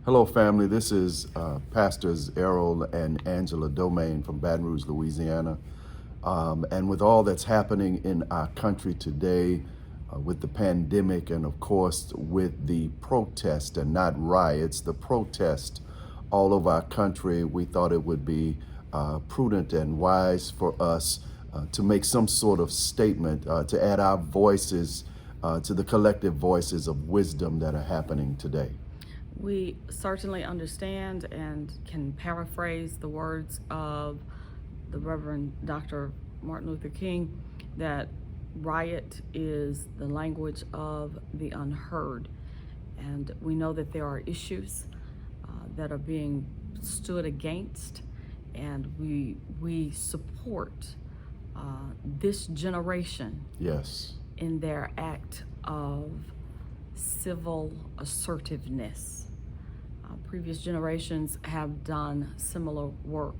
Hello, family. This is Pastors Errol and Angela Domingue from Baton Rouge, Louisiana. And with all that's happening in our country today, with the pandemic, and of course with the protest and not riots, the protest all over our country, we thought it would be prudent and wise for us to make some sort of statement, to add our voices to the collective voices of wisdom that are happening today. We certainly understand and can paraphrase the words of the Reverend Dr. Martin Luther King that riot is the language of the unheard. And we know that there are issues that are being stood against, and we support this generation Yes. in their act of civil assertiveness. Previous generations have done similar work.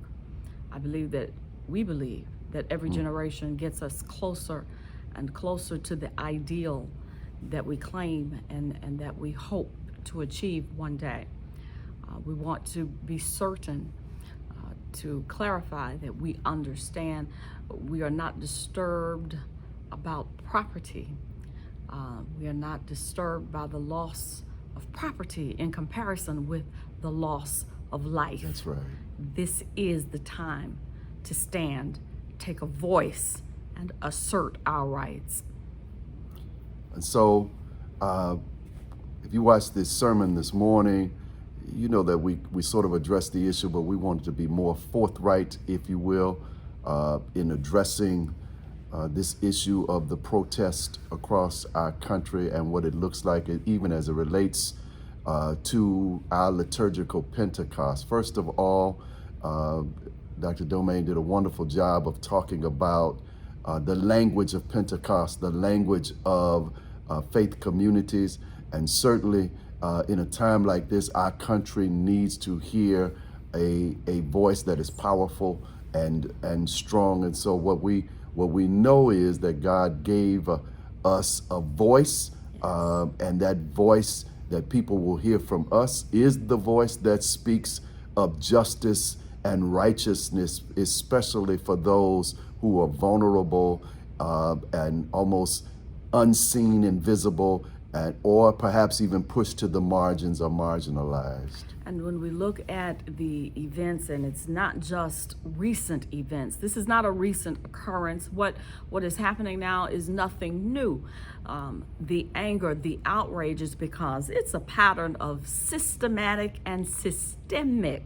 We believe that every generation gets us closer and closer to the ideal that we claim and that we hope to achieve one day. We want to be certain to clarify that we understand we are not disturbed about property. We are not disturbed by the loss of property in comparison with the loss of life. That's right. This is the time to stand, take a voice, and assert our rights. And so, if you watched this sermon this morning, you know that we sort of addressed the issue, but we wanted to be more forthright, if you will, in addressing this issue of the protest across our country and what it looks like, even as it relates to our liturgical Pentecost. First of all, Dr. Domingue did a wonderful job of talking about the language of Pentecost, the language of faith communities, and certainly in a time like this, our country needs to hear a voice that is powerful and strong. And so what we know is that God gave us a voice, and that voice that people will hear from us is the voice that speaks of justice and righteousness, especially for those who are vulnerable and almost unseen, invisible, or perhaps even pushed to the margins or marginalized. And when we look at the events, and it's not just recent events, this is not a recent occurrence. What is happening now is nothing new. The anger, the outrage is because it's a pattern of systematic and systemic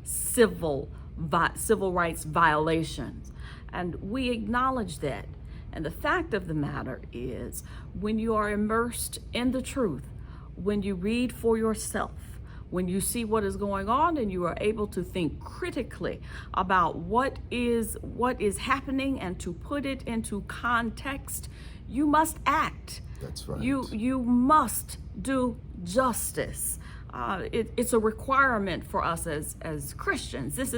civil rights violations. And we acknowledge that. And the fact of the matter is, when you are immersed in the truth, when you read for yourself, when you see what is going on and you are able to think critically about what is happening and to put it into context, you must act. That's right. You must do justice. It's a requirement for us as Christians. This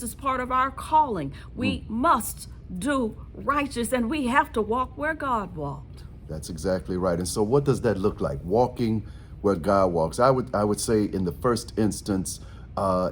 is part of our calling. We must do righteous, and we have to walk where God walked. That's exactly right. And so what does that look like? Walking where God walks. I would say in the first instance,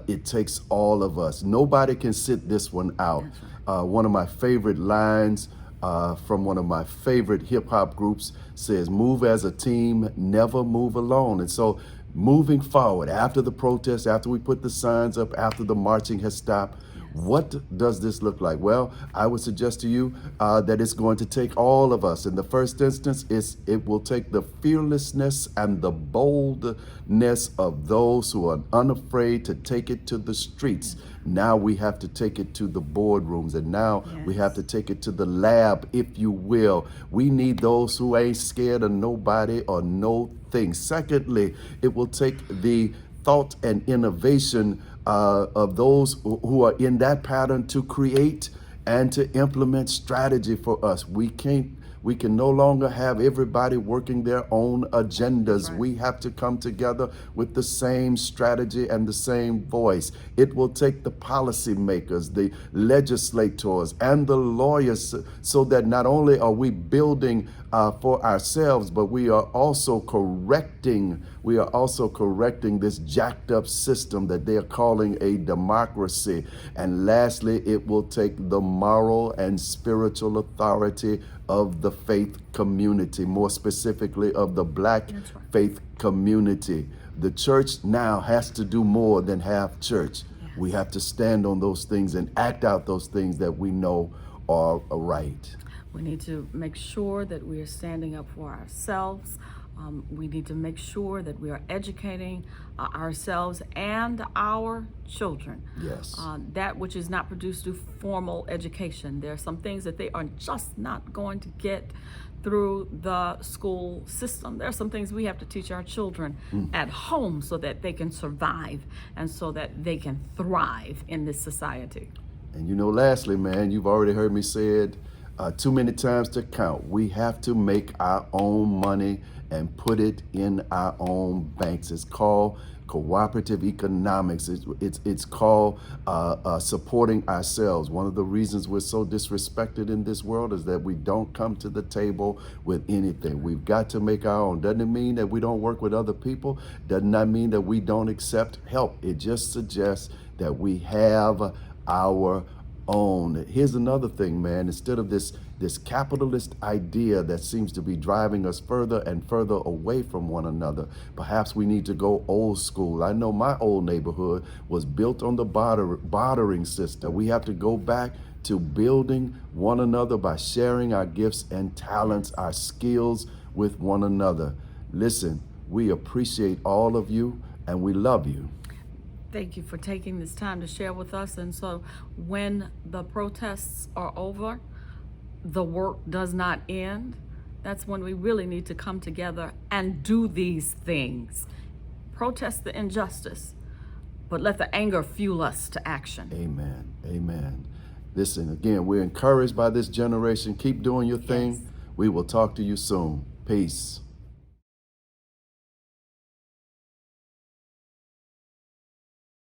it takes all of us. Nobody can sit this one out. Right. One of my favorite lines from one of my favorite hip hop groups says, "Move as a team, never move alone." And so moving forward, after the protest, after we put the signs up, after the marching has stopped, what does this look like? Well, I would suggest to you that it's going to take all of us. In the first instance, it will take the fearlessness and the boldness of those who are unafraid to take it to the streets. Now we have to take it to the boardrooms, and now we have to take it to the lab, if you will. We need those who ain't scared of nobody or no thing. Secondly, it will take the thought and innovation of those who are in that pattern to create and to implement strategy for us. We can no longer have everybody working their own agendas. Right. We have to come together with the same strategy and the same voice. It will take the policymakers, the legislators, and the lawyers, so that not only are we building for ourselves, but we are also correcting. We are also correcting this jacked up system that they are calling a democracy. And lastly, it will take the moral and spiritual authority of the faith community, more specifically of the Black faith community. The church now has to do more than have church. We have to stand on those things and act out those things that we know are right. We need to make sure that we are standing up for ourselves. We need to make sure that we are educating ourselves and our children. Yes. That which is not produced through formal education. There are some things that they are just not going to get through the school system. There are some things we have to teach our children at home so that they can survive and so that they can thrive in this society. And lastly, man, you've already heard me say it too many times to count. We have to make our own money and put it in our own banks. It's called cooperative economics. It's called supporting ourselves. One of the reasons we're so disrespected in this world is that we don't come to the table with anything. We've got to make our own. Doesn't mean that we don't work with other people. Does not mean that we don't accept help. It just suggests that we have our own. Here's another thing, man. Instead of this capitalist idea that seems to be driving us further and further away from one another, perhaps we need to go old school. I know my old neighborhood was built on the bartering system. We have to go back to building one another by sharing our gifts and talents, our skills with one another. Listen, we appreciate all of you and we love you. Thank you for taking this time to share with us. And so when the protests are over, the work does not end. That's when we really need to come together and do these things. Protest the injustice, but let the anger fuel us to action. Amen. Amen. Listen, again, we're encouraged by this generation. Keep doing your thing. Yes. We will talk to you soon. Peace.